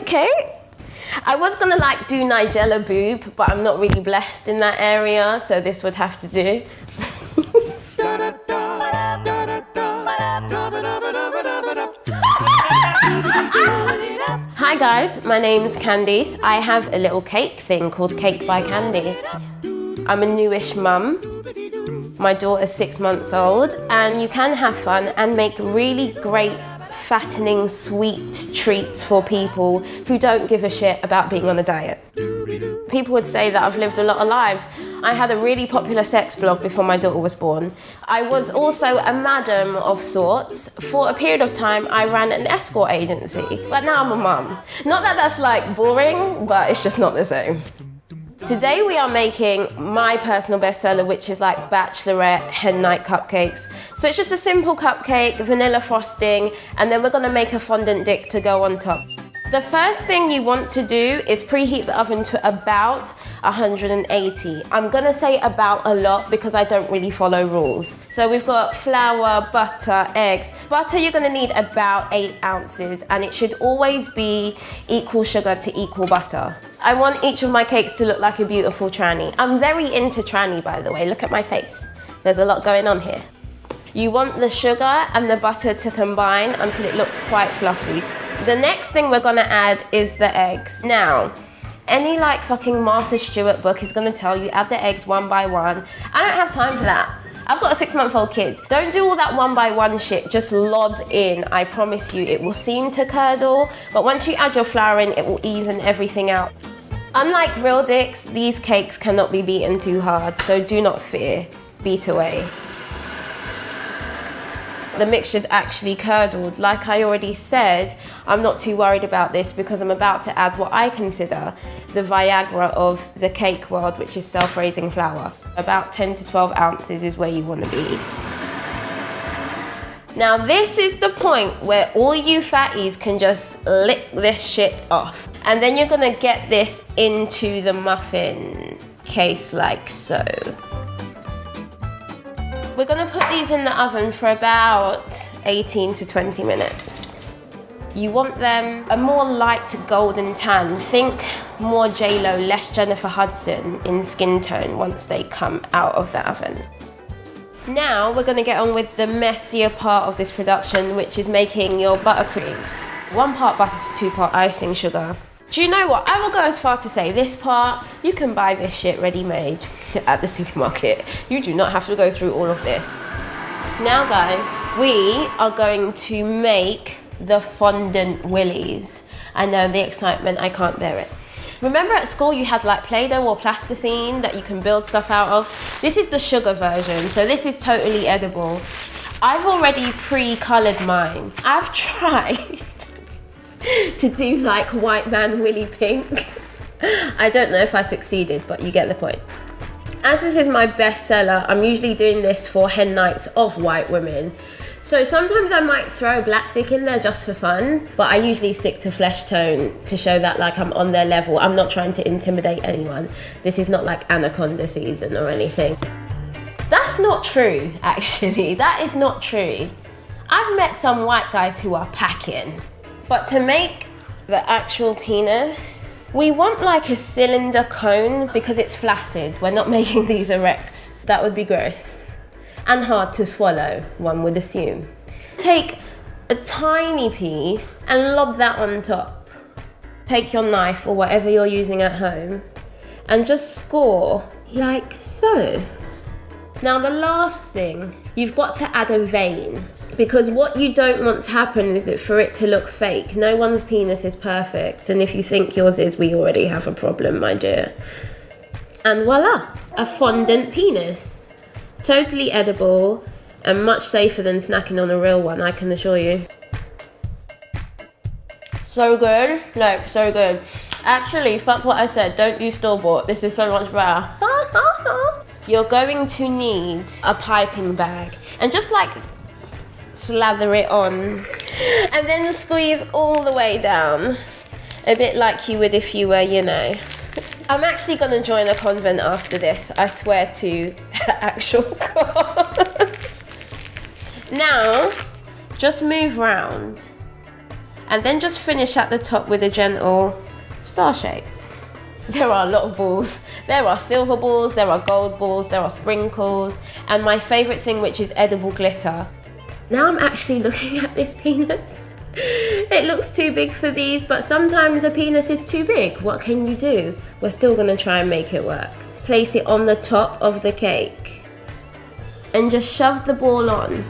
okay. I was gonna like do Nigella boob, but I'm not really blessed in that area, so this would have to do. Hi guys, my name's Candice. I have a little cake thing called Cake by Candy. I'm a newish mum. My daughter's 6 months old, and you can have fun and make really great, fattening, sweet treats for people who don't give a shit about being on a diet. People would say that I've lived a lot of lives. I had a really popular sex blog before my daughter was born. I was also a madam of sorts. For a period of time, I ran an escort agency, but now I'm a mum. Not that that's like boring, but it's just not the same. Today we are making my personal bestseller, which is like bachelorette hen night cupcakes. So it's just a simple cupcake, vanilla frosting, and then we're gonna make a fondant dick to go on top. The first thing you want to do is preheat the oven to about 180. I'm gonna say about a lot because I don't really follow rules. So we've got flour, butter, eggs. Butter you're gonna need about 8 ounces, and it should always be equal sugar to equal butter. I want each of my cakes to look like a beautiful tranny. I'm very into tranny, by the way. Look at my face. There's a lot going on here. You want the sugar and the butter to combine until it looks quite fluffy. The next thing we're gonna add is the eggs. Now, any like fucking Martha Stewart book is gonna tell you add the eggs one by one. I don't have time for that. I've got a 6-month-old kid. Don't do all that one by one shit, just lob in. I promise you, it will seem to curdle, but once you add your flour in, it will even everything out. Unlike real dicks, these cakes cannot be beaten too hard, so do not fear, beat away. The mixture's actually curdled. Like I already said, I'm not too worried about this because I'm about to add what I consider the Viagra of the cake world, which is self-raising flour. About 10 to 12 ounces is where you want to be. Now this is the point where all you fatties can just lick this shit off. And then you're gonna get this into the muffin case like so. We're gonna put these in the oven for about 18 to 20 minutes. You want them a more light golden tan. Think more J-Lo, less Jennifer Hudson in skin tone once they come out of the oven. Now we're gonna get on with the messier part of this production, which is making your buttercream. 1 part butter to 2 part icing sugar. Do you know what? I will go as far to say this part, you can buy this shit ready-made at the supermarket. You do not have to go through all of this. Now guys, we are going to make the fondant willies. I know the excitement, I can't bear it. Remember at school you had like Play-Doh or plasticine that you can build stuff out of? This is the sugar version, so this is totally edible. I've already pre-colored mine. I've tried to do like white man willy pink. I don't know if I succeeded, but you get the point. As this is my bestseller, I'm usually doing this for hen nights of white women. So sometimes I might throw a black dick in there just for fun, but I usually stick to flesh tone to show that like I'm on their level. I'm not trying to intimidate anyone. This is not like anaconda season or anything. That's not true, actually. That is not true. I've met some white guys who are packing. But to make the actual penis, we want like a cylinder cone because it's flaccid. We're not making these erect. That would be gross. And hard to swallow, one would assume. Take a tiny piece and lob that on top. Take your knife or whatever you're using at home and just score like so. Now the last thing, you've got to add a vein. Because what you don't want to happen is for it to look fake. No one's penis is perfect, and if you think yours is, we already have a problem, my dear. And voila, a fondant penis. Totally edible, and much safer than snacking on a real one, I can assure you. So good, like so good. Actually, fuck what I said, don't use store-bought, this is so much better. You're going to need a piping bag, and just like slather it on and then squeeze all the way down, a bit like you would if you were, you know. I'm actually gonna join a convent after this, I swear to actual God. Now, just move round And then just finish at the top with a gentle star shape. There are a lot of balls. There are silver balls, there are gold balls, there are sprinkles, and my favorite thing, which is edible glitter. Now I'm actually looking at this penis. It looks too big for these, but sometimes a penis is too big. What can you do? We're still gonna try and make it work. Place it on the top of the cake and just shove the ball on.